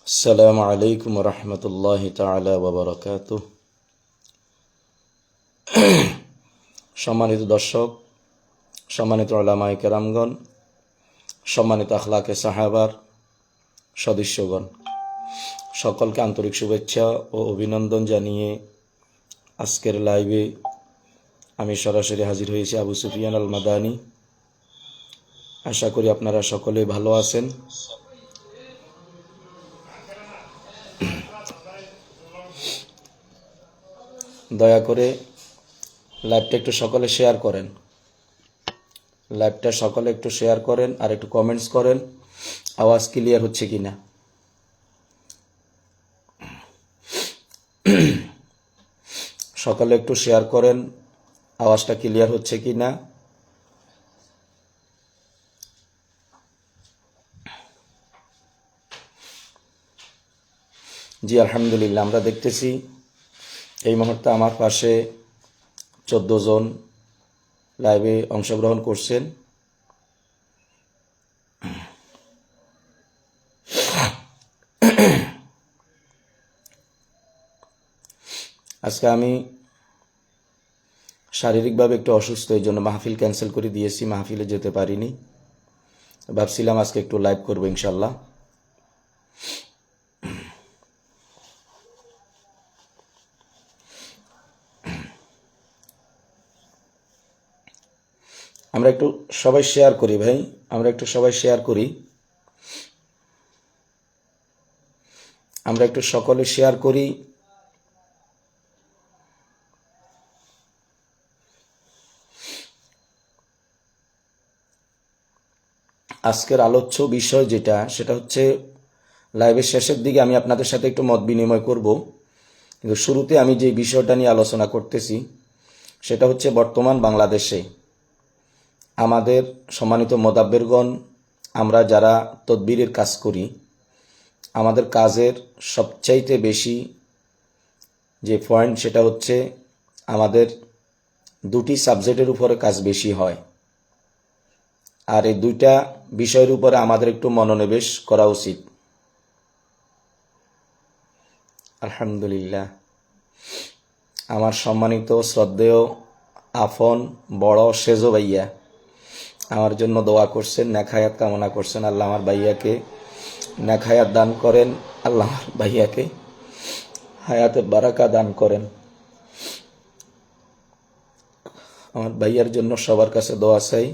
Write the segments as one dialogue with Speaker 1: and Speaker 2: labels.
Speaker 1: আসসালামু আলাইকুম রহমতুল্লাহ তাআলা ওয়া বারাকাতুহু। সম্মানিত দর্শক, সম্মানিত উলামায়ে কেরামগণ, সম্মানিত আখলাকে সাহাবার সদস্যগণ, সকলকে আন্তরিক শুভেচ্ছা ও অভিনন্দন জানিয়ে আজকের লাইভে আমি সরাসরি হাজির হয়েছি আবু সুফিয়ান আল মাদানী। আশা করি আপনারা সকলে ভালো আছেন। দয়া করে লাইভটা একটু সকলে শেয়ার করেন, লাইভটা সকলে একটু শেয়ার করেন আর একটু কমেন্টস করেন আওয়াজ ক্লিয়ার হচ্ছে কিনা। সকলে একটু শেয়ার করেন আওয়াজটা ক্লিয়ার হচ্ছে কিনা। জি আলহামদুলিল্লাহ, আমরা দেখতেছি এই মুহূর্তে আমার পাশে 14 জন লাইভে অংশগ্রহণ করছেন। আজকে আমি শারীরিকভাবে একটু অসুস্থ, এই জন্য মাহফিল ক্যান্সেল করে দিয়েছি, মাহফিলে যেতে পারিনি। ভাবছিলাম আজকে একটু লাইভ করবো ইনশাল্লাহ। আমরা একটু সবাই শেয়ার করি ভাই, আমরা একটু সবাই শেয়ার করি, আমরা একটু সকলে শেয়ার করি। আজকের আলোচ্য বিষয় যেটা, সেটা হচ্ছে লাইভের শেষের দিকে আমি আপনাদের সাথে একটু মত বিনিময় করব, কিন্তু শুরুতে আমি যে বিষয়টা নিয়ে আলোচনা করতেছি সেটা হচ্ছে বর্তমান বাংলাদেশে আমাদের সম্মানিত মোদাব্বেরগণ, আমরা যারা তদবিরের কাজ করি, আমাদের কাজের সবচাইতে বেশি যে পয়েন্ট সেটা হচ্ছে আমাদের দুটি সাবজেক্টের উপরে কাজ বেশি হয়, আর এই দুইটা বিষয়ের উপরে আমাদের একটু মনোনিবেশ করা উচিত। আলহামদুলিল্লাহ, আমার সম্মানিত শ্রদ্ধেয় আফন বড় সেজো ভাইয়া আমার জন্য দোয়া করছেন, নেখায়াত কামনা করছেন। আল্লাহ আমার ভাইয়াকে নেখায়াত দান করেন, আল্লাহ আমার ভাইয়াকে হায়াতে বারাকা দান করেন। আমার ভাইয়ার জন্য সবার কাছে দোয়া চাই।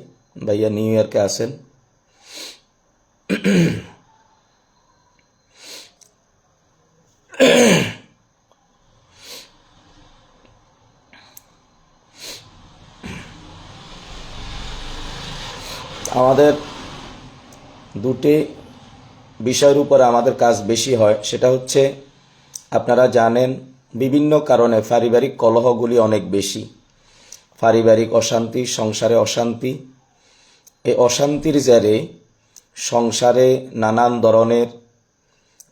Speaker 1: ভাইয়া নিউ ইয়র্কে আছেন। আমাদের দুটি বিষয়ের উপরে আমাদের কাজ বেশি হয়, সেটা হচ্ছে আপনারা জানেন বিভিন্ন কারণে পারিবারিক কলহগুলি অনেক বেশি, পারিবারিক অশান্তি, সংসারে অশান্তি। এই অশান্তির জেরে সংসারে নানান ধরনের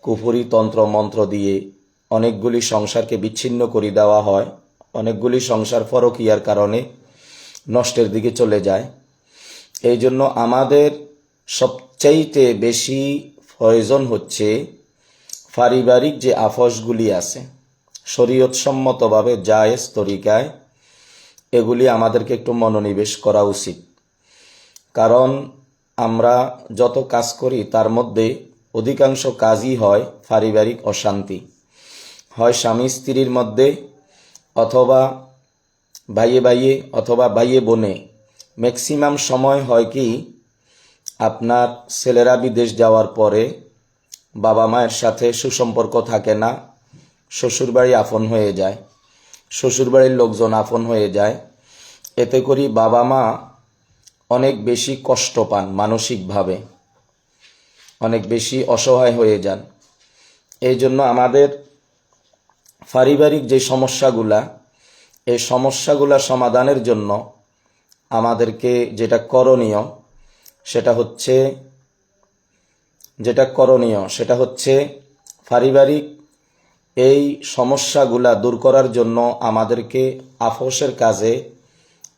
Speaker 1: কুফরি তন্ত্র মন্ত্র দিয়ে অনেকগুলি সংসারকে বিচ্ছিন্ন করে দেওয়া হয়, অনেকগুলি সংসার পরকীয়ার কারণে নষ্টের দিকে চলে যায়। এই জন্য আমাদের সবচাইতে বেশি প্রয়োজন হচ্ছে পারিবারিক যে আফসগুলি আছে শরীয়তসম্মতভাবে জায়েজ তরিকায়, এগুলি আমাদেরকে একটু মনোনিবেশ করা উচিত। কারণ আমরা যত কাজ করি তার মধ্যে অধিকাংশ কাজই হয় পারিবারিক অশান্তি, হয় স্বামী স্ত্রীর মধ্যে, অথবা ভাইয়ে ভাইয়ে, অথবা ভাইয়ে বোনে। ম্যাক্সিমাম সময় হয় কি, আপনার ছেলেরা বিদেশ যাওয়ার পরে বাবা মায়ের সাথে সুসম্পর্ক থাকে না, শ্বশুরবাড়ি আপন হয়ে যায়, শ্বশুরবাড়ির লোকজন আপন হয়ে যায়। এতে করি বাবা মা অনেক বেশি কষ্ট পান, মানসিকভাবে অনেক বেশি অসহায় হয়ে যান। এই জন্য আমাদের পারিবারিক যে সমস্যাগুলা, এই সমস্যাগুলা সমাধানের জন্য আমাদেরকে যেটা করণীয় সেটা হচ্ছে পারিবারিক এই সমস্যাগুলা দূর করার জন্য আমাদেরকে আফসের কাজে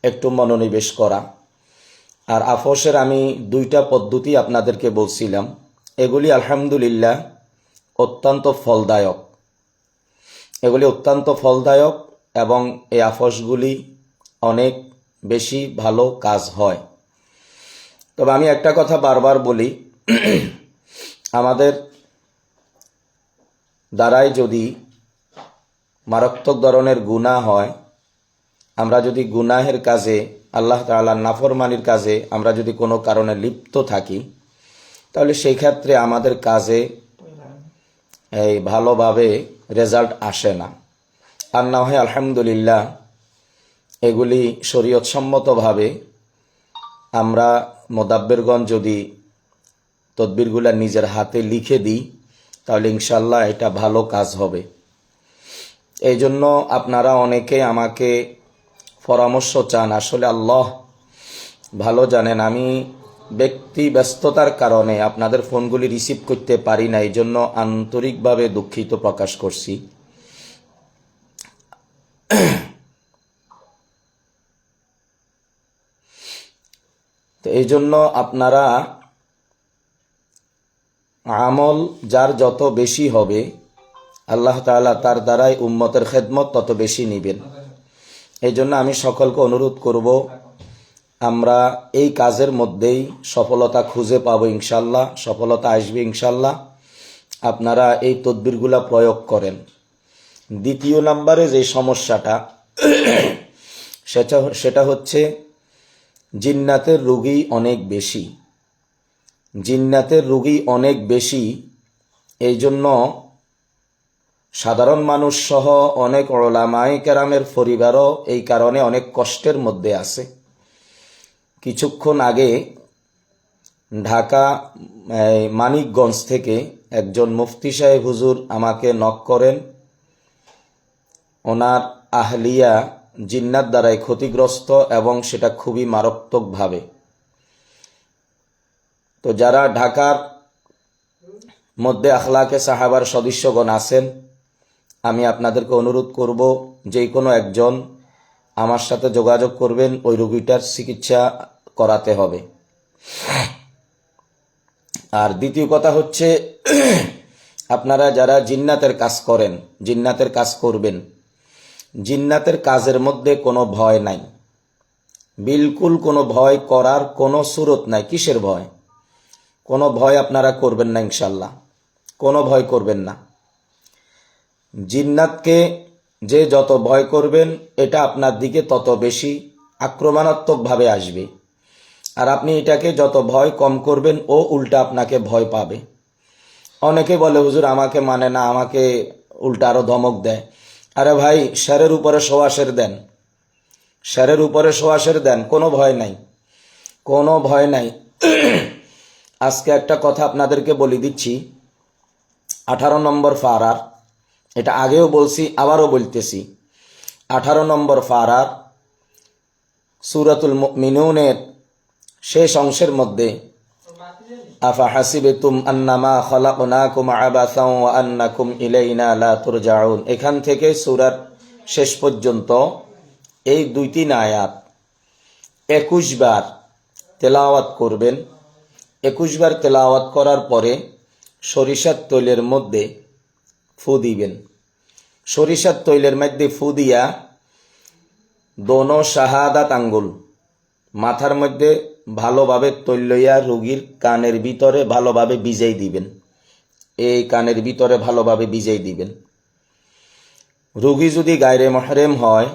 Speaker 1: একটু মনোনিবেশ করা। আর আফসের আমি দুইটা পদ্ধতি আপনাদেরকে বলছিলাম। এগুলি আলহামদুলিল্লাহ অত্যন্ত ফলদায়ক। এগুলি অত্যন্ত ফলদায়ক এবং এই আফসগুলি অনেক বেশি ভালো কাজ হয়। তবে আমি একটা কথা বারবার বলি, আমাদের দ্বারাই যদি মারাত্মক ধরনের গুনাহ হয়, আমরা যদি গুনাহের কাজে, আল্লাহ তাআলার নাফরমানির কাজে আমরা যদি কোনো কারণে লিপ্ত থাকি, তাহলে সেই ক্ষেত্রে আমাদের কাজে এই ভালোভাবে রেজাল্ট আসে না। আর না হয় আলহামদুলিল্লাহ এগুলি শরীয়তসম্মতভাবে আমরা মোদাব্বেরগণ যদি তদবিরগুলা নিজের হাতে লিখে দিই, তাহলে ইনশাল্লাহ এটা ভালো কাজ হবে। এই জন্য আপনারা অনেকে আমাকে পরামর্শ চান। আসলে আল্লাহ ভালো জানেন, আমি ব্যক্তি ব্যস্ততার কারণে আপনাদের ফোনগুলি রিসিভ করতে পারি না, এই জন্য আন্তরিকভাবে দুঃখিত প্রকাশ করছি। তো এই জন্য আপনারা আমল যার যত বেশি হবে, আল্লাহ তাআলা তার দ্বারাই উম্মতের খেদমত তত বেশি নিবেন। এই জন্য আমি সকলকে অনুরোধ করব, আমরা এই কাজের মধ্যেই সফলতা খুঁজে পাবো ইনশাল্লাহ, সফলতা আসবে ইনশাল্লাহ। আপনারা এই তদবিরগুলা প্রয়োগ করেন। দ্বিতীয় নম্বরে যে সমস্যাটা সেটা হচ্ছে জিন্নাতের রোগী অনেক বেশি। জিন্নাতের রোগী অনেক বেশি, এই জন্য সাধারণ মানুষ সহ অনেক উলামায়ে কেরামের পরিবারও এই কারণে অনেক কষ্টের মধ্যে আছে। কিছুক্ষণ আগে ঢাকা মানিকগঞ্জ থেকে একজন মুফতি সাহেব হুজুর আমাকে নক করেন। ওনার আহলিয়া জিন্নাত দ্বারাই ক্ষতিগ্রস্ত এবং সেটা খুবই মারাত্মকভাবে। তো যারা ঢাকার মধ্যে আখলাকে সাহাবার সদস্যগণ আছেন, আমি আপনাদেরকে অনুরোধ করব, যে কোনো একজন আমার সাথে যোগাযোগ করবেন, ওই রোগীটার চিকিৎসা করাতে হবে। আর দ্বিতীয় কথা হচ্ছে, আপনারা যারা জিন্নাতের কাজ করেন, জিন্নাতের কাজ করবেন, জিন্নাতের কাজের মধ্যে কোনো ভয় নাই, বিলকুল কোনো ভয় করার কোনো সুরত নাই। কিসের ভয়? কোনো ভয় আপনারা করবেন না ইনশাল্লাহ, কোনো ভয় করবেন না। জিন্নাতকে যে যত ভয় করবেন, এটা আপনার দিকে তত বেশি আক্রমণাত্মকভাবে আসবে। আর আপনি এটাকে যত ভয় কম করবেন, ও উল্টা আপনাকে ভয় পাবে। অনেকে বলে, হুজুর আমাকে মানে না, আমাকে উল্টা আরো ধমক দেয়। আরে ভাই, শেরের উপরে সোয়াশের দেন, শেরের উপরে সোয়াশের দেন, কোনো ভয় নাই, কোনো ভয় নাই। আজকে একটা কথা আপনাদেরকে বলে দিচ্ছি, 18 নম্বর ফারার, এটা আগেও বলছি আবারও বলতেছি, 18 নম্বর ফারার সূরাতুল মুমিনুনের শেষ অংশের মধ্যে, আফা হাসিবতুম আন্নামা খালাকনাকুম আবাসান ওয়া আন্নাকুম ইলাইনা লা তুরজাউন, এখান থেকে সূরার শেষ পর্যন্ত এই 2-3 আয়াত 21 বার তেলাওয়াত করবেন। 21 বার তেলাওয়াত করার পরে সরিষার তৈলের মধ্যে ফু দিবেন। সরিষার তৈলের মধ্যে ফু দিয়া দোনো শাহাদাত আঙ্গুল মাথার মধ্যে ভালোভাবে তৈল লইয়া রোগীর কানের ভিতরে ভালোভাবে ভিজাই দিবেন। এই কানের ভিতরে ভালোভাবে ভিজাই দিবেন। রোগী যদি গায়রে মুহরিম হয়,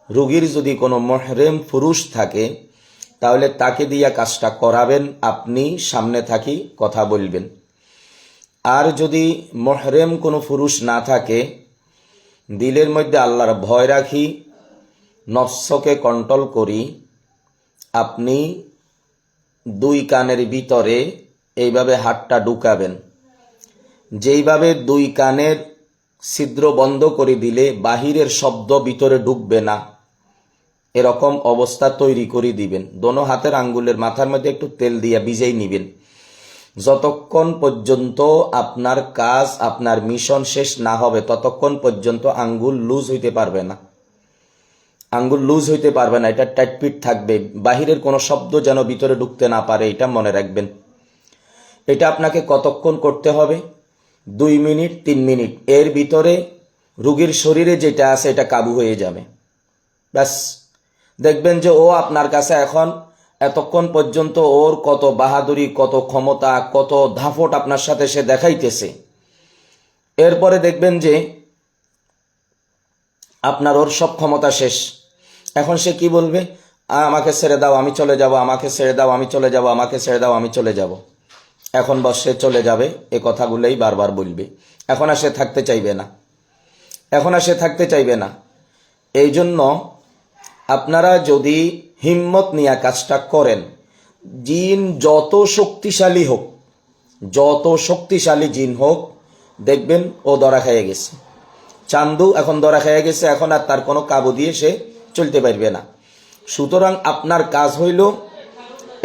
Speaker 1: রোগীর যদি কোনো মুহরিম পুরুষ থাকে, তাহলে তাকে দিয়া কাজটা করাবেন, আপনি সামনে থাকি কথা বলবেন। আর যদি মুহরিম কোনো পুরুষ না থাকে, দিলের মধ্যে আল্লাহর ভয় রাখি, নফসকে কন্ট্রোল করি, আপনি 2 কানের ভিতরে এইভাবে হাতটা ঢুকাবেন। যেইভাবে 2 কানের ছিদ্র বন্ধ করে দিলে বাহিরের শব্দ ভিতরে ঢুকবে না, এরকম অবস্থা তৈরি করে দিবেন। দোনো হাতের আঙ্গুলের মাথার মধ্যে একটু তেল দিয়া ভিজাই নিবেন। যতক্ষণ পর্যন্ত আপনার কাজ, আপনার মিশন শেষ না হবে, ততক্ষণ পর্যন্ত আঙ্গুল লুজ হইতে পারবে না, আঙ্গুল লুজ হইতে পারবে না, এটা টাইট ফিট থাকবে। বাহিরের কোনো শব্দ যেন ভিতরে ঢুকতে না পারে, এটা মনে রাখবেন। এটা আপনাকে কতক্ষণ করতে হবে? 2 মিনিট 3 মিনিট, এর ভিতরে রোগীর শরীরে যেটা আছে এটা কাবু হয়ে যাবে। ব্যাস, দেখবেন যে ও আপনার কাছে এখন এতক্ষণ পর্যন্ত ওর কত বাহাদুরি, কত ক্ষমতা, কত দাপট আপনার সাথে সে দেখাইতেছে। এরপরে দেখবেন যে আপনার ওর সব ক্ষমতা শেষ। এখন সে কি বলবে? আমাকে ছেড়ে দাও, আমি চলে যাব, আমাকে ছেড়ে দাও, আমি চলে যাব, আমাকে ছেড়ে দাও, আমি চলে যাব। এখন বস সে চলে যাবে, এ কথাগুলোই বারবার বলবে। এখন আর সে থাকতে চাইবে না, এখন আর সে থাকতে চাইবে না। এই জন্য আপনারা যদি হিম্মত নিয়ে কাজটা করেন, জিন যত শক্তিশালী হোক, যত শক্তিশালী জিন হোক, দেখবেন ও ধরা খেয়ে গেছে। চান্দু এখন ধরা খেয়ে গেছে, এখন আর তার কোনো কাবু দিয়ে সে চলতে পারবে না। সুতরাং আপনার কাজ হইল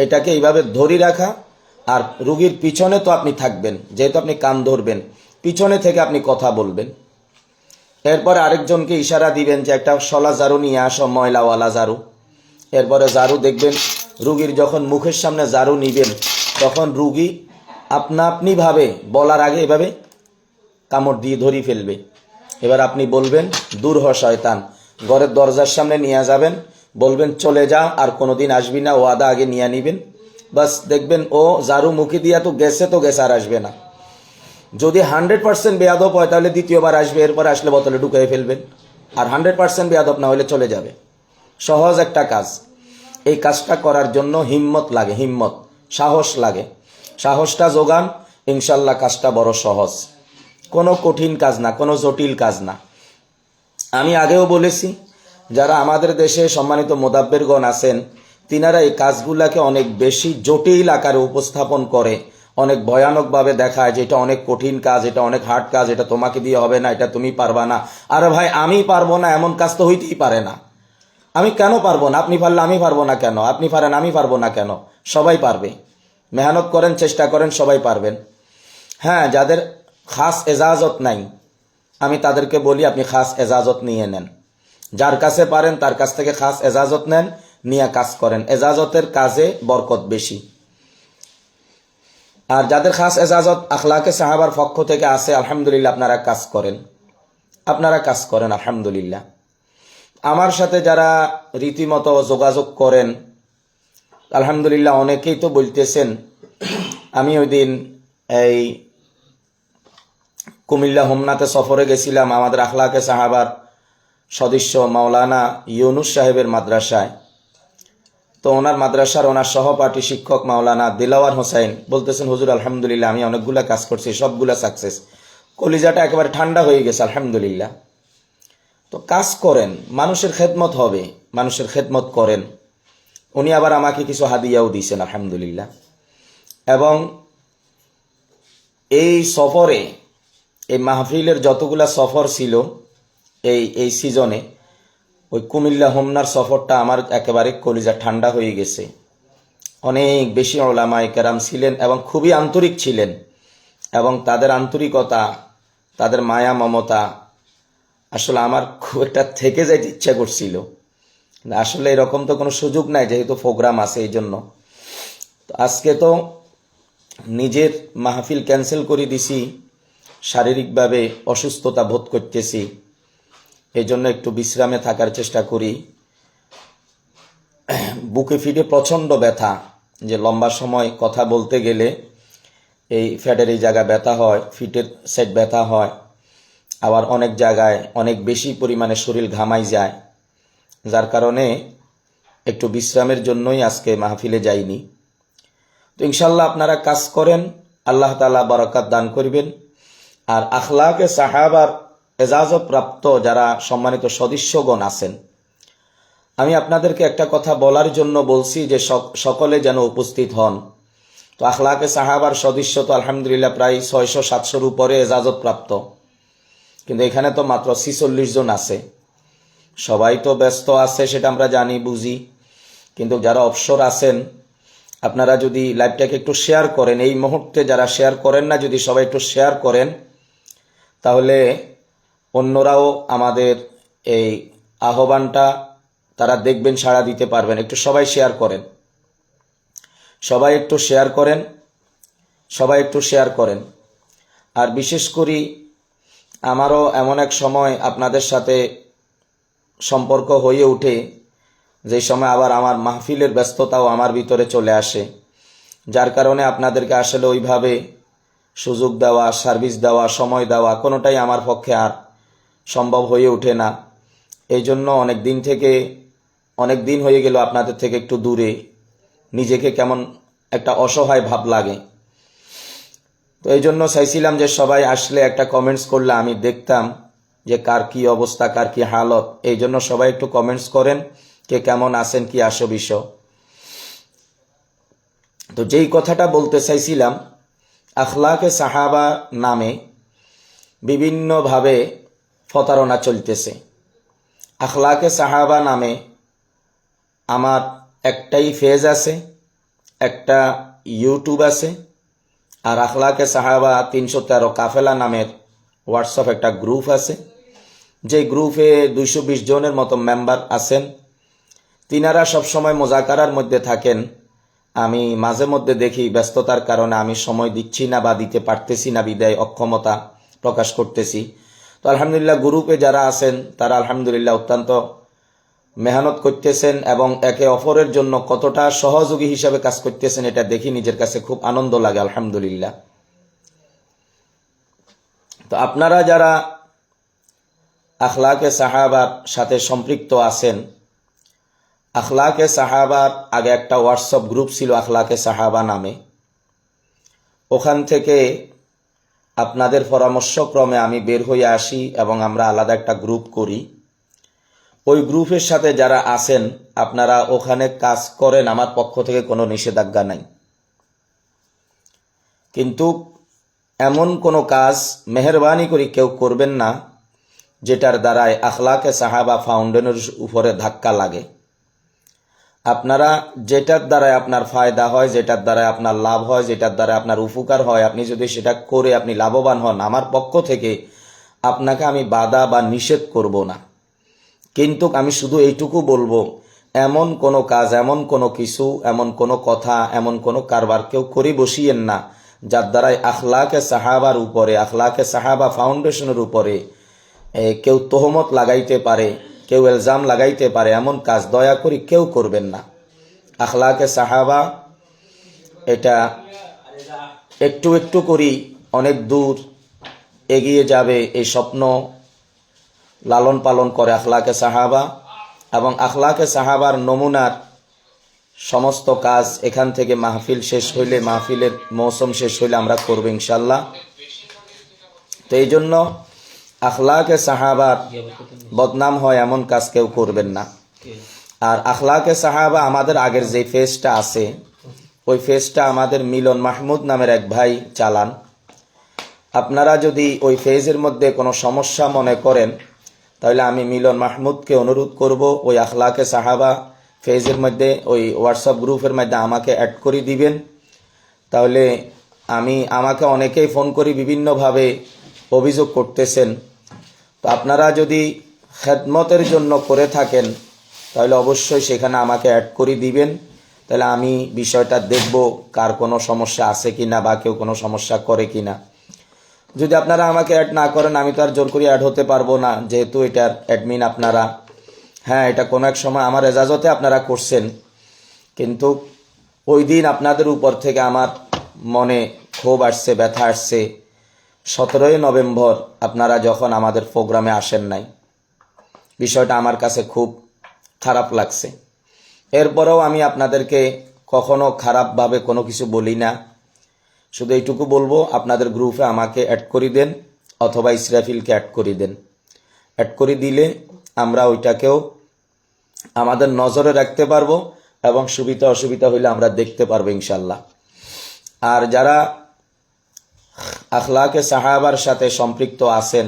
Speaker 1: এটাকে এইভাবে ধরে রাখা, আর রুগীর পিছনে তো আপনি থাকবেন, যেহেতু আপনি কান ধরবেন, পিছনে থেকে আপনি কথা বলবেন। এরপরে আরেকজনকে ইশারা দিবেন যে একটা শলা ঝাড়ু নিয়ে আসো, ময়লাওয়ালা ঝাড়ু। এরপরে ঝাড়ু দেখবেন রুগীর যখন মুখের সামনে ঝাড়ু নিবেন, তখন রুগী আপনি ভাবে বলার আগে এভাবে কামড় দিয়ে ধরি ফেলবে। এবার আপনি বলবেন, দূর হ শয়তান, ঘরের দরজার সামনে নিয়ে যাবেন, বলবেন চলে যা, আর কোনোদিন আসবি না, ওয়াদা আগে নিয়ে নিবেন। বাস দেখবেন ও ঝাড়ু মুখে দিয়া তো গেছে, আর আসবে না। যদি 100% বেয়াদব হয় তাহলে দ্বিতীয়বার আসবে, এরপর আসলে বোতলে ঢুকিয়ে ফেলবেন। আর 100% বেয়াদব না হলে চলে যাবে। সহজ একটা কাজ। এই কাজটা করার জন্য হিম্মত লাগে, হিম্মত, সাহস লাগে। সাহসটা যোগান, ইনশাল্লাহ কাজটা বড় সহজ। কোনো কঠিন কাজ না, কোনো জটিল কাজ না। আমি আগেও বলেছি, যারা আমাদের দেশে সম্মানিত মোদাব্বেরগণ আছেন, তিনারা এই কাজগুলাকে অনেক বেশি জটিল আকারে উপস্থাপন করে, অনেক ভয়ানকভাবে দেখায় যে এটা অনেক কঠিন কাজ, এটা অনেক হার্ড কাজ, এটা তোমাকে দিয়ে হবে না, এটা তুমি পারবা না। আরে ভাই, আমি পারবো না এমন কাজ তো হইতেই পারে না। আমি কেন পারবো না? আপনি পারলে আমি পারবো না কেন? আপনি পারেন, আমি পারবো না কেন? সবাই পারবে। মেহনত করেন, চেষ্টা করেন, সবাই পারবেন। হ্যাঁ, যাদের খাস এজাজত নাই, আমি তাদেরকে বলি আপনি খাস এজাজত নিয়ে নেন। যার কাছে পারেন তার কাছ থেকে খাস এজাজত নেন, নিয়ে কাজ করেন। এজাজতের কাজে বরকত বেশি। আর যাদের খাস এজাজত আখলাকে সাহাবার পক্ষ থেকে আছে, আলহামদুলিল্লাহ আপনারা কাজ করেন, আলহামদুলিল্লাহ। আমার সাথে যারা রীতিমতো যোগাযোগ করেন, আলহামদুলিল্লাহ অনেকেই তো বলতেছেন। আমি ওই দিন এই কুমিল্লা হোমনাতে সফরে গেছিলাম আমাদের আখলাকে সাহাবার সদস্য মাওলানা ইউনুস সাহেবের মাদ্রাসায়। তো ওনার মাদ্রাসার ওনার সহপাঠী শিক্ষক মাওলানা দিলাওয়ার হোসাইন বলতেছেন, হুজুর আলহামদুলিল্লাহ আমি অনেকগুলা কাজ করছি, সবগুলা সাকসেস। কলিজাটা একেবারে ঠান্ডা হয়ে গেছে, আলহামদুলিল্লাহ। তো কাজ করেন, মানুষের খেদমত হবে, মানুষের খেদমত করেন। উনি আবার আমাকে কিছু হাদিয়াও দিয়েছেন, আলহামদুলিল্লাহ। এবং এই সফরে, এই মাহফিলের যতগুলা সফর ছিল এই সিজনে, ওই কুমিল্লা হোমনার সফরটা আমার একেবারে কলিজা ঠান্ডা হয়ে গেছে। অনেক বেশি ওলামায়ে কেরাম ছিলেন এবং খুবই আন্তরিক ছিলেন, এবং তাদের আন্তরিকতা, তাদের মায়া মমতা, আসলে আমার খুব একটা থেকে যাইতে ইচ্ছা করছিল। আসলে এরকম তো কোনো সুযোগ নাই, যেহেতু প্রোগ্রাম আছে এই জন্য। তো আজকে তো নিজের মাহফিল ক্যান্সেল করে দিছি, শারীরিকভাবে অসুস্থতা বোধ করতেছি, এই জন্য একটু বিশ্রামে থাকার চেষ্টা করি। বুকে ফিটে প্রচণ্ড ব্যথা, যে লম্বা সময় কথা বলতে গেলে এই ফ্যাটের এই জায়গা ব্যথা হয়, ফিটের সেট ব্যথা হয়, আবার অনেক জায়গায় অনেক বেশি পরিমাণে শরীর ঘামাই যায়, যার কারণে একটু বিশ্রামের জন্যই আজকে মাহফিলে যাইনি। তো ইনশাল্লাহ আপনারা কাজ করেন, আল্লাহ তাআলা বরকত দান করবেন। আর আখলাকে সাহাবার এজাজত প্রাপ্ত যারা সম্মানিত সদস্যগণ আছেন, আমি আপনাদেরকে একটা কথা বলার জন্য বলছি যে সকলে যেন উপস্থিত হন। তো আখলাকে সাহাবার সদস্য তো আলহামদুলিল্লাহ প্রায় 600-700-র উপরে এজাজত প্রাপ্ত, কিন্তু এখানে তো মাত্র 46 জন আছে। সবাই তো ব্যস্ত আছে, সেটা আমরা জানি বুঝি, কিন্তু যারা অবসর আছেন, আপনারা যদি লাইভটাকে একটু শেয়ার করেন, এই মুহূর্তে যারা শেয়ার করেন না, যদি সবাই একটু শেয়ার করেন, তাহলে অন্যরাও আমাদের এই আহ্বানটা তারা দেখবেন, সাড়া দিতে পারবেন। একটু সবাই শেয়ার করেন, সবাই একটু শেয়ার করেন। সবাই একটু শেয়ার করেন। আর বিশেষ করে আমারও এমন এক সময় আপনাদের সাথে সম্পর্ক হয়ে ওঠে, যে সময় আবার আমার মাহফিলের ব্যস্ততাও আমার ভিতরে চলে আসে, যার কারণে আপনাদেরকে আসলে ওইভাবে সুযোগ দেওয়া, সার্ভিস দেওয়া, সময় দেওয়া কোনোটাই আমার পক্ষে আর সম্ভব হয়ে ওঠে না। এই জন্য অনেক দিন হয়ে গেল আপনাদের থেকে একটু দূরে, নিজেকে কেমন একটা অসহায় ভাব লাগে। তো এই জন্য চাইছিলাম যে সবাই আসলে একটা কমেন্টস করলে আমি দেখতাম যে কার কি অবস্থা, কার কি হালত। এই জন্য সবাই একটু কমেন্টস করেন কে কেমন আছেন, কি আসো বিষয়। তো যেই কথাটা বলতে চাইছিলাম, আখলাকে সাহাবা নামে বিভিন্নভাবে প্রতারণা চলতেছে। আখলাকে সাহাবা নামে আমার একটাই ফেজ আছে, একটা ইউটিউব আছে, আর আখলাকে সাহাবা 313 কাফেলা নামের হোয়াটসঅ্যাপ একটা গ্রুপ আছে, যে গ্রুপে 220 জনের মতো মেম্বার আছেন। তিনারা সবসময় মোজাকারার মধ্যে থাকেন। আমি মাঝে মধ্যে দেখি ব্যস্ততার কারণে আমি সময় দিচ্ছি না বা দিতে পারতেছি না, বিদায় অক্ষমতা প্রকাশ করতেছি। তো আলহামদুলিল্লাহ গ্রুপে যারা আছেন তারা আলহামদুলিল্লাহ অত্যন্ত মেহনত করতেছেন এবং একে অপরের জন্য কতটা সহযোগী হিসাবে কাজ করতেছেন, এটা দেখি নিজের কাছে খুব আনন্দ লাগে আলহামদুলিল্লাহ। তো আপনারা যারা আখলাকে সাহাবার সাথে সম্পৃক্ত আছেন, আখলাকে সাহাবার আগে একটা হোয়াটসঅ্যাপ গ্রুপ ছিল আখলাকে সাহাবা নামে। ওখান থেকে আপনাদের পরামর্শক্রমে আমি বের হয়ে আসি এবং আমরা আলাদা একটা গ্রুপ করি। ওই গ্রুপের সাথে যারা আছেন আপনারা ওখানে কাজ করেন, আমার পক্ষ থেকে কোনো নিষেধাজ্ঞা নাই। কিন্তু এমন কোনো কাজ মেহেরবানি করে কেউ করবেন না যেটার দ্বারায় আখলাকে সাহাবা ফাউন্ডেশনের উপরে ধাক্কা লাগে। আপনারা যেটার দ্বারায় আপনার ফায়দা হয়, যেটার দ্বারায় আপনার লাভ হয়, যেটার দ্বারা আপনার উপকার হয়, আপনি যদি সেটা করে আপনি লাভবান হন, আমার পক্ষ থেকে আপনাকে আমি বাধা বা নিষেধ করব না। কিন্তু আমি শুধু এইটুকু বলবো, এমন কোনো কাজ, এমন কোনো কিছু, এমন কোনো কথা, এমন কোনো কারবার কেউ করে বসিয়েন না যার দ্বারাই আখলাকে সাহাবার উপরে, আখলাকে সাহাবা ফাউন্ডেশনের উপরে কেউ তোহমত লাগাইতে পারে, কেউ ইলজাম লাগাইতে পারে, এমন কাজ দয়া করে কেউ করবেন না। আখলাকে সাহাবা এটা একটু একটু করি অনেক দূর এগিয়ে যাবে, এই স্বপ্ন লালন পালন করে আখলাকে সাহাবা। এবং আখলাকে সাহাবার নমুনার সমস্ত কাজ এখান থেকে মাহফিল শেষ হইলে, মাহফিলের মৌসুম শেষ হইলে আমরা করব ইনশাল্লাহ। তো এই জন্য আখলাকে সাহাবার বদনাম হয় এমন কাজ কেউ করবেন না। আর আখলাকে সাহাবা আমাদের আগের যে ফেজটা আছে, ওই ফেজটা আমাদের মিলন মাহমুদ নামের এক ভাই চালান। আপনারা যদি ওই ফেজের মধ্যে কোনো সমস্যা মনে করেন, তাহলে আমি মিলন মাহমুদকে অনুরোধ করব ওই আখলাকে সাহাবা ফেজের মধ্যে, ওই হোয়াটসঅ্যাপ গ্রুপের মধ্যে আমাকে অ্যাড করে দিবেন। তাহলে আমাকে অনেকেই ফোন করে বিভিন্নভাবে অভিযোগ করতেছেন। তো আপনারা যদি খেদমতের জন্য করে থাকেন তাহলে অবশ্যই সেখানে আমাকে অ্যাড করে দিবেন। তাহলে আমি বিষয়টা দেখব কার কোনো সমস্যা আছে কিনা বা কেউ কোনো সমস্যা করে কিনা। যদি আপনারা আমাকে অ্যাড না করেন, আমি তো আর জোর করে অ্যাড হতে পারবো না, যেহেতু এটার অ্যাডমিন আপনারা। হ্যাঁ, এটা কোনো এক সময় আমার এজাজতে আপনারা করছেন, কিন্তু ওই দিন আপনাদের উপর থেকে আমার মনে ক্ষোভ আসছে, ব্যথা আসছে। 17ই নভেম্বর আপনারা যখন আমাদের প্রোগ্রামে আসেন নাই, বিষয়টা আমার কাছে খুব খারাপ লাগছে। এরপরেও আমি আপনাদেরকে কখনো খারাপভাবে কোনো কিছু বলি না। শুধু এইটুকু বলবো, আপনাদের গ্রুপে আমাকে অ্যাড করে দেন অথবা ইসরাফিলকে অ্যাড করে দেন। অ্যাড করে দিলে আমরা ওইটাকেও আমাদের নজরে রাখতে পারবো এবং সুবিধা অসুবিধা হইলে আমরা দেখতে পারবো ইনশাল্লাহ। আর যারা আখলাকে সাহাবার সাথে সম্পৃক্ত আছেন,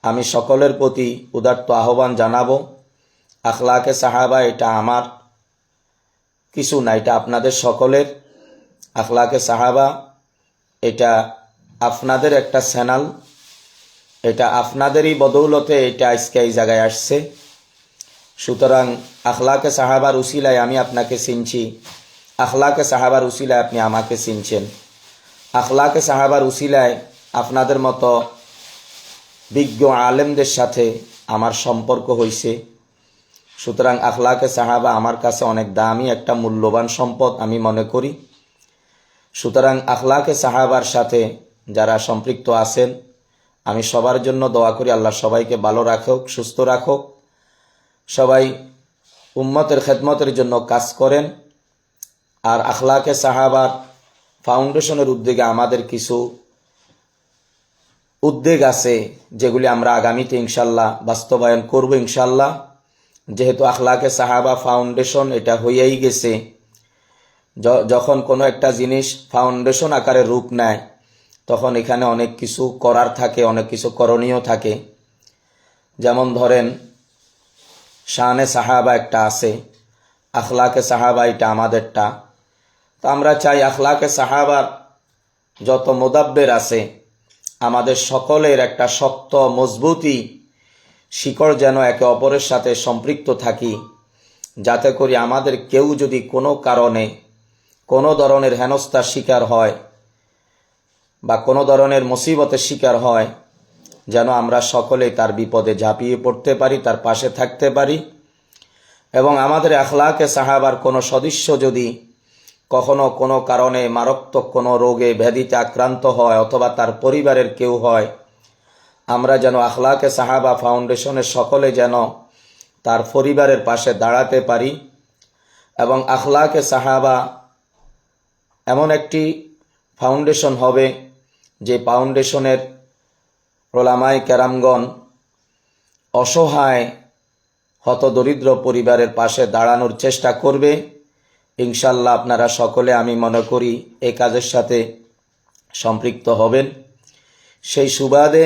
Speaker 1: আমি সকলের প্রতি উদাত্ত আহ্বান জানাবো, আখলাকে সাহাবা এটা আমার কিছু না, এটা আপনাদের সকলের। আখলাকে সাহাবা এটা আপনাদের একটা চ্যানেল, এটা আপনাদেরই বদৌলতে এটা আজকে এই জায়গায় আসছে। সুতরাং আখলাকে সাহাবার উসিলায় আমি আপনাকে চিনছি, আখলাকে সাহাবার উসিলায় আপনি আমাকে চিনছেন। আখলাকে সাহাবার উসিলায় আপনাদের মতো বিজ্ঞ আলেমদের সাথে আমার সম্পর্ক হয়েছে। সুতরাং আখলাকে সাহাবা আমার কাছে অনেক দামি একটা মূল্যবান সম্পদ আমি মনে করি। সুতরাং আখলাকে সাহাবার সাথে যারা সম্পৃক্ত আছেন, আমি সবার জন্য দোয়া করি আল্লাহ সবাইকে ভালো রাখুক, সুস্থ রাখুক, সবাই উম্মতের খেদমতের জন্য কাজ করেন। আর আখলাকে সাহাবার ফাউন্ডেশনের উদ্যোগে আমাদের কিছু উদ্যোগ আছে যেগুলি আমরা আগামীতে ইনশাল্লাহ বাস্তবায়ন করব ইনশাল্লাহ। যেহেতু আখলাকে সাহাবা ফাউন্ডেশন এটা হয়েই গেছে, যখন কোনো একটা জিনিস ফাউন্ডেশন আকারে রূপ নেয় তখন এখানে অনেক কিছু করার থাকে, অনেক কিছু করণীয় থাকে। যেমন ধরেন শানে সাহাবা একটা আছে, আখলাকে সাহাবা এটা আমাদেরটা। তো আমরা চাই আখলাকে সাহাবার যত মুদাব্বের আছে আমাদের সকলের একটা শক্ত মজবুতি শিকড় যেন একে অপরের সাথে সম্পৃক্ত থাকি, যাতে করে আমাদের কেউ যদি কোনো কারণে কোনো ধরনের হেনস্থার শিকার হয় বা কোনো ধরনের মুসিবতের শিকার হয়, যেন আমরা সকলে তার বিপদে ঝাঁপিয়ে পড়তে পারি, তার পাশে থাকতে পারি। এবং আমাদের আখলাকে সাহাবার কোনো সদস্য যদি কখনো কোনো কারণে মারাত্মক কোনো রোগে ব্যাধিতে আক্রান্ত হয় অথবা তার পরিবারের কেউ হয়, আমরা যেন আখলাকে সাহাবা ফাউন্ডেশনের সকলে যেন তার পরিবারের পাশে দাঁড়াতে পারি। এবং আখলাকে সাহাবা এমন একটি ফাউন্ডেশন হবে যে ফাউন্ডেশনের ওলামায়ে কেরামগণ অসহায় হতদরিদ্র পরিবারের পাশে দাঁড়ানোর চেষ্টা করবে ইনশাল্লাহ। আপনারা সকলে আমি মনে করি এই কাজের সাথে সম্পৃক্ত হবেন। সেই সুবাদে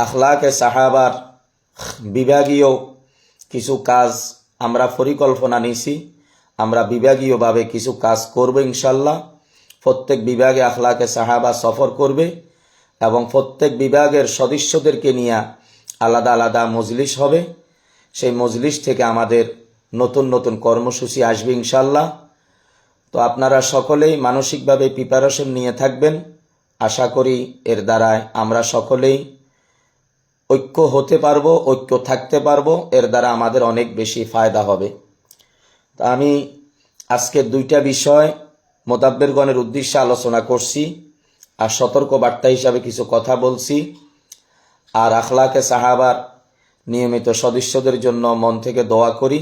Speaker 1: আখলাকে সাহাবার বিভাগীয় কিছু কাজ আমরা পরিকল্পনা নিয়েছি, আমরা বিভাগীয়ভাবে কিছু কাজ করব ইনশাল্লাহ। প্রত্যেক বিভাগে আখলাকে সাহাবা সফর করবে এবং প্রত্যেক বিভাগের সদস্যদেরকে নিয়ে আলাদা আলাদা মজলিস হবে। সেই মজলিস থেকে আমাদের নতুন নতুন কর্মসূচি আসবে ইনশাল্লাহ। তো আপনারা সকলেই মানসিকভাবে প্রিপারেশন নিয়ে থাকবেন। আশা করি এর দ্বারায় আমরা সকলেই ঐক্য হতে পারবো, ঐক্য থাকতে পারবো, এর দ্বারা আমাদের অনেক বেশি ফায়দা হবে। তা আমি আজকে দুইটা বিষয় মোদাব্বেরগণের উদ্দেশ্যে আলোচনা করছি আর সতর্ক বার্তা হিসাবে কিছু কথা বলছি। আর আখলাকে সাহাবার নিয়মিত সদস্যদের জন্য মন থেকে দোয়া করি।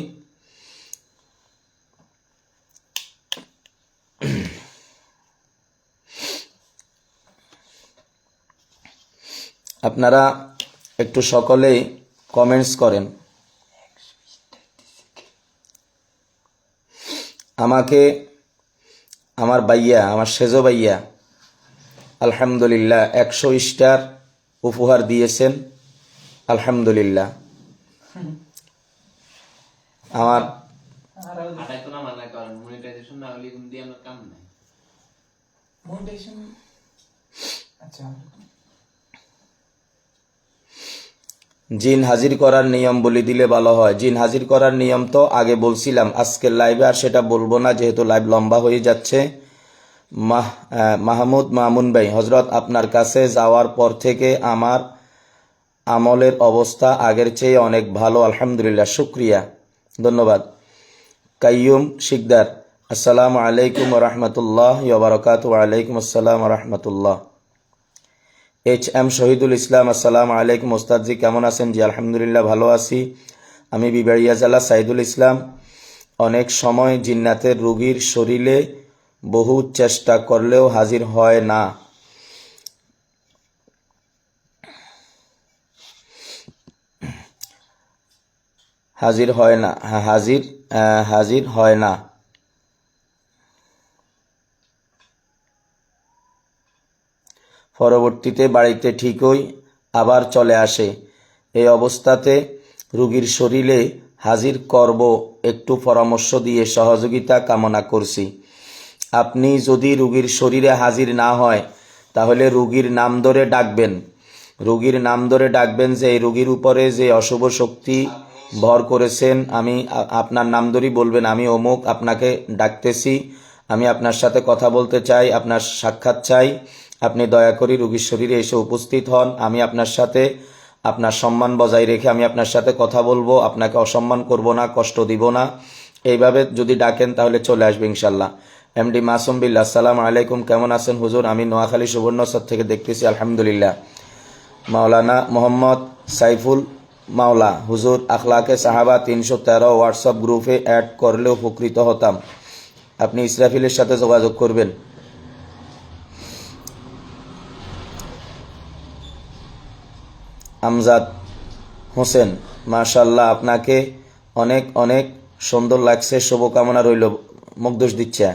Speaker 1: আপনারা একটু সকলেই কমেন্টস করেন। আমাকে আমার ভাইয়া, আমার সেজো ভাইয়া আলহামদুলিল্লাহ 100 স্টার উপহার দিয়েছেন, আলহামদুলিল্লাহ। আমার জিন হাজির করার নিয়ম বলে দিলে ভালো হয়। জিন হাজির করার নিয়ম তো আগে বলছিলাম, আজকের লাইভে আর সেটা বলবো না যেহেতু লাইভ লম্বা হয়ে যাচ্ছে। মাহমুদ মামুন ভাই, হজরত আপনার কাছে যাওয়ার পর থেকে আমার আমলের অবস্থা আগের চেয়ে অনেক ভালো, আলহামদুলিল্লাহ, শুক্রিয়া, ধন্যবাদ। কাইয়ুম শিকদার, আসসালামু আলাইকুম রহমতুল্লাহ বারাকাতুহু। ওয়ালাইকুম আসসালাম রহমতুল্লাহ। HM শহীদুল ইসলাম, আসসালামু আলাইকুম ওস্তাদজি, কেমন আছেন? জি আলহামদুলিল্লাহ ভালো আছি। আমি বিবাড়িয়া জেলা সাইদুল ইসলাম। অনেক সময় জিন্নাতের রোগীর শরীরে বহু চেষ্টা করলেও হাজির হয় না, হাজির হয় না। পরবর্তীতে বাড়িতে ঠিকই আবার চলে আসে। এই অবস্থাতে রোগীর শরীরে হাজির করব, একটু পরামর্শ দিয়ে সহযোগিতা কামনা করছি। আপনি যদি রোগীর শরীরে হাজির না হয় তাহলে রোগীর নাম ধরে ডাকবেন, রোগীর নাম ধরে ডাকবেন যে এই রোগীর উপরে যে অশুভ শক্তি ভর করেছেন, আমি আপনার নাম ধরেই বলবেন আমি অমুক আপনাকে ডাকতেছি, আমি আপনার সাথে কথা বলতে চাই, আপনার সাক্ষাৎ চাই। আপনি দয়া করে রোগীর শরীরে এসে উপস্থিত হন। আমি আপনার সাথে আপনার সম্মান বজায় রেখে আমি আপনার সাথে কথা বলবো। আপনাকে অসম্মান করব না, কষ্ট দিব না। এইভাবে যদি ডাকেন তাহলে চলে আসবে ইনশাল্লাহ। এমডি মাসুম বিল্লাহ, আসসালামু আলাইকুম, কেমন আছেন হুজুর? আমি নোয়াখালী সুবর্ণচর থেকে দেখতেছি, আলহামদুলিল্লাহ। মাওলানা মোহাম্মদ সাইফুল মাওলা, হুজুর আখলাকে সাহাবা 313 হোয়াটসঅ্যাপ গ্রুপে অ্যাড করলে উপকৃত হতাম। আপনি ইসরাফিলের সাথে যোগাযোগ করবেন। আমজাদ হোসেন, মাশাল্লাহ, আপনাকে অনেক অনেক সুন্দর লাগছে, শুভকামনা রইল, মুগ্ধ দিচ্ছে।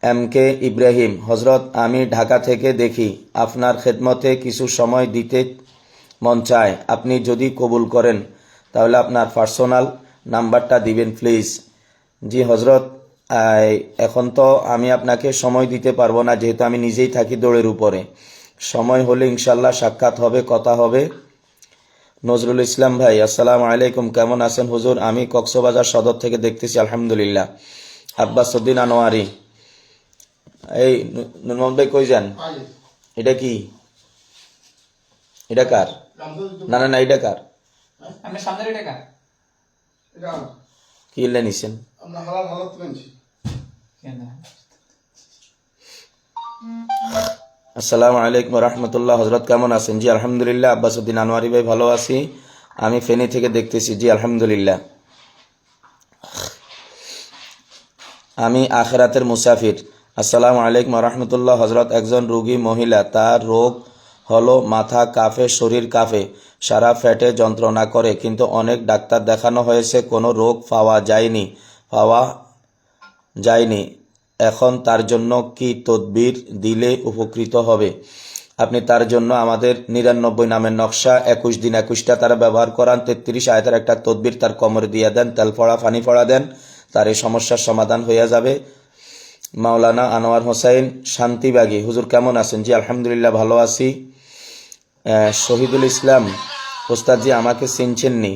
Speaker 1: এম কে ইব্রাহিম, হজরত আমি ঢাকা থেকে দেখি, আপনার খেদমতে কিছু সময় দিতে মন চায়, আপনি যদি কবুল করেন তাহলে আপনার পার্সোনাল নাম্বারটা দিবেন প্লিজ। জি হজরত, এখন তো আমি আপনাকে সময় দিতে পারবো না, যেহেতু আমি নিজেই থাকি দৌড়ের উপরে। সময় হলে ইনশাল্লাহ সাক্ষাৎ হবে, কথা হবে। নজরুল ইসলাম ভাই, আসসালামু আলাইকুম, কেমন আছেন হুজুর? আমি কক্সবাজার সদর থেকে দেখতেছি, আলহামদুলিল্লাহ। আব্বাস উদ্দিন আনোয়ারি, এই নুর মোহাম্মদ ভাই কই যান? এটা কি, এটা কার? না না না, এটা কার? কি এলে নিছেন? আসসালামু আলাইকুম রহমতুল্লাহ, হজরত কেমন আছেন? জি আলহামদুলিল্লাহ। আব্বাস উদ্দিন আনোয়ারি ভাই, ভালো আছি, আমি ফেনী থেকে দেখতেছি। জি আলহামদুলিল্লাহ। আমি আখেরাতের মুসাফির, আসসালামু আলাইকুম রহমতুল্লাহ। হজরত একজন রোগী মহিলা, তার রোগ হলো মাথা কাঁপে, শরীর কাঁপে, সারা ফ্যাটে যন্ত্রণা করে, কিন্তু অনেক ডাক্তার দেখানো হয়েছে, কোনো রোগ পাওয়া যায়নি। এখন তার জন্য কি তদবির দিলে উপকৃত হবে? আপনি তার জন্য আমাদের 99 নামের নকশা 21 দিন 21টা তারা ব্যবহার করান, 33 আয়াতের একটা তদবির তার কোমরে দিয়ে দেন, তেল পড়া পানি পড়া দেন, তার এই সমস্যার সমাধান হয়ে যাবে। মাওলানা আনোয়ার হোসাইন শান্তিবাগী, হুজুর কেমন আছেন? জি আলহামদুলিল্লাহ, ভালো আছি। শহীদুল ইসলাম, ওস্তাদজি আমাকে চিনছেননি?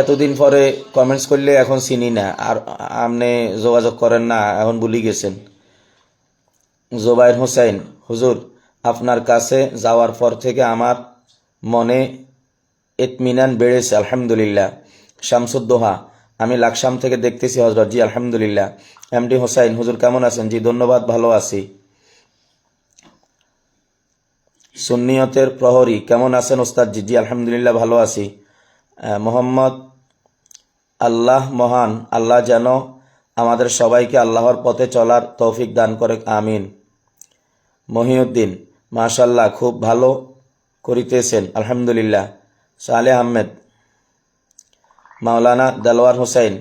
Speaker 1: এতদিন পরে কমেন্টস করলে এখন চিনি না, আর আপনি যোগাযোগ করেন না, এখন ভুলে গেছেন। জোবাইর হোসাইন, হুজুর আপনার কাছে যাওয়ার পর থেকে আমার মনে ইতমিনান বেড়েছে, আলহামদুলিল্লাহ। শামসুদ্দোহা, আমি লাকসাম থেকে দেখতেছি হজরত। জি আলহামদুলিল্লাহ। এমডি হোসাইন, হুজুর কেমন আছেন? জি ধন্যবাদ, ভালো আছি। সুন্নিয়তের প্রহরী, কেমন আছেন ওস্তাদ? জি আলহামদুলিল্লাহ, ভালো আছি। মোহাম্মদ, আল্লাহ মহান, আল্লাহ যেন আমাদের সবাইকে আল্লাহর পথে চলার তৌফিক দান করে, আমিন। মহিউদ্দিন, মাশাল্লাহ, খুব ভালো করিতেছেন, আলহামদুলিল্লাহ। সালেহ আহমেদ। মাওলানা দেলোয়ার হোসাইন,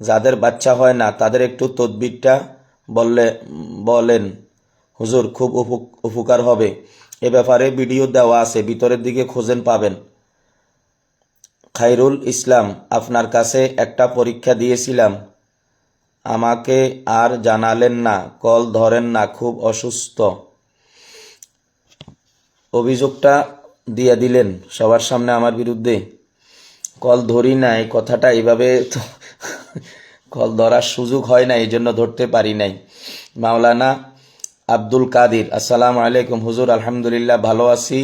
Speaker 1: যাদের বাচ্চা হয় না তাদের একটু তদবিরটা বলেন হুজুর, খুব উপকার হবে। এ ব্যাপারে ভিডিও দেওয়া আছে, ভিতরের দিকে খোঁজেন, পাবেন। খাইরুল ইসলাম, আপনার কাছে একটা পরীক্ষা দিয়েছিলাম, আমাকে আর জানালেন না, কল ধরেন না, খুব অসুস্থ। অভিযোগটা দিয়ে দিলেন সবার সামনে আমার বিরুদ্ধে। কল ধরি নাই, কথাটা এইভাবে তো কল ধরার সুযোগ হয় না, এই জন্য ধরতে পারি নাই। মাওলানা আব্দুল কাদির, আসসালামু আলাইকুম হুজুর, আলহামদুলিল্লাহ, ভালো আছি।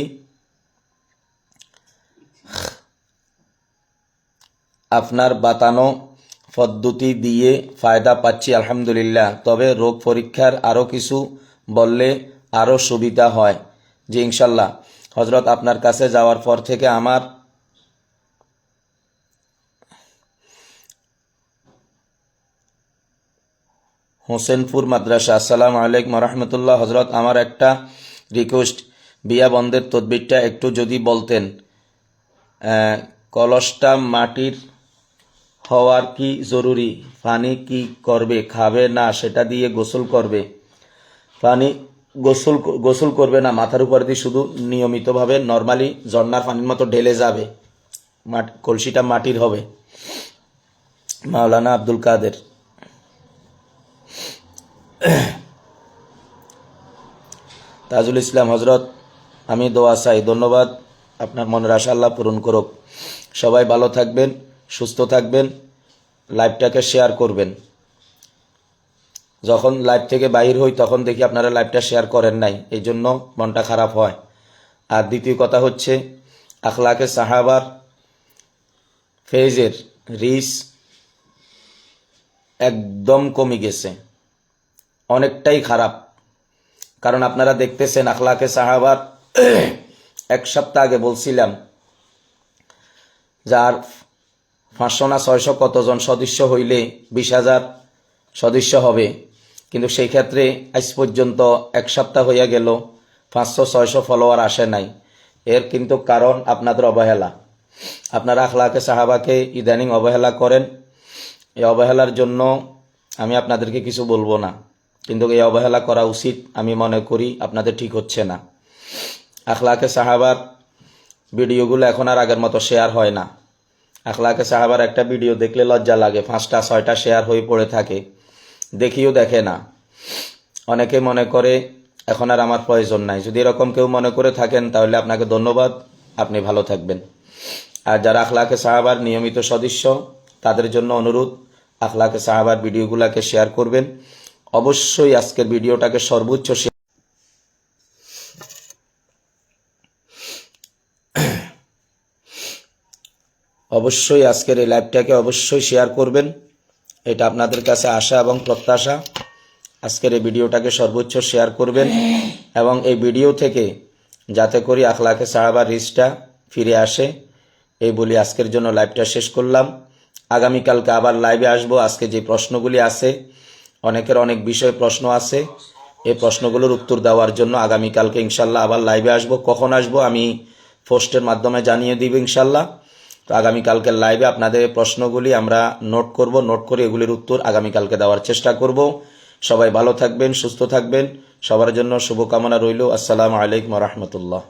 Speaker 1: আপনার বাতানো পদ্ধতি দিয়ে ফায়দা পাচ্ছি, আলহামদুলিল্লাহ, তবে রোগ পরীক্ষার আরও কিছু বললে আরও সুবিধা হয়। জি ইনশাল্লাহ। হজরত আপনার কাছে যাওয়ার পর থেকে আমার হোসেনপুর মাদ্রাসা, আসসালামু আলাইকুম রহমতুল্লাহ। হজরত আমার একটা রিকোয়েস্ট, বিয়া বন্ধের তদবিরটা একটু যদি বলতেন। কলসটা মাটির হওয়ার কি জরুরি? পানি কি করবে? খাবে না, সেটা দিয়ে গোসল করবে? পানি গোসল করবে না, মাথার উপর দিয়ে শুধু নিয়মিতভাবে নর্মালি ঝর্ণার পানির মতো ঢেলে যাবে, কলসিটা মাটির হবে। মাওলানা আব্দুল কাদের। তাজুল ইসলাম, হজরত আমি দোয়া চাই, ধন্যবাদ, আপনার মনের আশা আল্লাহ পূরণ করুক। সবাই ভালো থাকবেন, সুস্থ থাকবেন, লাইভটাকে শেয়ার করবেন। যখন লাইভ থেকে বাইর হই তখন দেখি আপনারা লাইভটা শেয়ার করেন নাই, এই জন্য মনটা খারাপ হয়। আর দ্বিতীয় কথা হচ্ছে আখলাকে সাহাবার ফেজের রিচ একদম কমে গেছে, অনেকটাই খারাপ। কারণ আপনারা দেখতেছেন আখলাকে সাহাবার এক সপ্তাহ আগে বলছিলাম যার 500 না 600 কতজন সদস্য হইলে 20,000 সদস্য হবে, কিন্তু সেই ক্ষেত্রে আজ পর্যন্ত এক সপ্তাহ হইয়া গেল 500-600 ফলোয়ার আসে নাই। এর কিন্তু কারণ আপনাদের অবহেলা। আপনারা আখলাকে সাহাবাকে ইদানিং অবহেলা করেন। এই অবহেলার জন্য আমি আপনাদেরকে কিছু বলবো না, কিন্তু এই অবহেলা করা উচিত আমি মনে করি, আপনাদের ঠিক হচ্ছে না। আখলাকে সাহাবার ভিডিওগুলো এখন আর আগের মতো শেয়ার হয় না। আখলাকে সাহাবার একটা ভিডিও দেখলে লজ্জা লাগে, 5টা-6টা শেয়ার হয়ে পড়ে থাকে, দেখিও দেখে না। অনেকে মনে করে এখন আর আমার প্রয়োজন নাই। যদি এরকম কেউ মনে করে থাকেন তাহলে আপনাকে ধন্যবাদ, আপনি ভালো থাকবেন। আর যারা আখলাকে সাহাবার নিয়মিত সদস্য তাদের জন্য অনুরোধ, আখলাকে সাহাবার ভিডিওগুলোকে শেয়ার করবেন। অবশ্যই আজকের ভিডিওটাকে সর্বোচ্চ অবশ্যই আজকের এই লাইভটাকে অবশ্যই শেয়ার করবেন, এটা আপনাদের কাছে আশা এবং প্রত্যাশা। আজকের এই ভিডিওটাকে সর্বোচ্চ শেয়ার করবেন এবং এই ভিডিও থেকে যাতে করি আখলাকে সাহাবার রিচটা ফিরে আসে, এই বলি আজকের জন্য লাইভটা শেষ করলাম। আগামীকালকে আবার লাইভে আসবো। আজকে যে প্রশ্নগুলি আছে, অনেকের অনেক বিষয়ে প্রশ্ন আছে, এই প্রশ্নগুলোর উত্তর দেওয়ার জন্য আগামীকালকে ইনশাল্লাহ আবার লাইভে আসবো। কখন আসবো আমি পোস্টের মাধ্যমে জানিয়ে দিব ইনশাল্লাহ। তো আগামীকালকের লাইভে আপনাদের প্রশ্নগুলি আমরা নোট করব, নোট করে এগুলির উত্তর আগামীকালকে দেওয়ার চেষ্টা করব। সবাই ভালো থাকবেন, সুস্থ থাকবেন, সবার জন্য শুভকামনা রইল। আসসালামু আলাইকুম ওয়া রাহমাতুল্লাহ।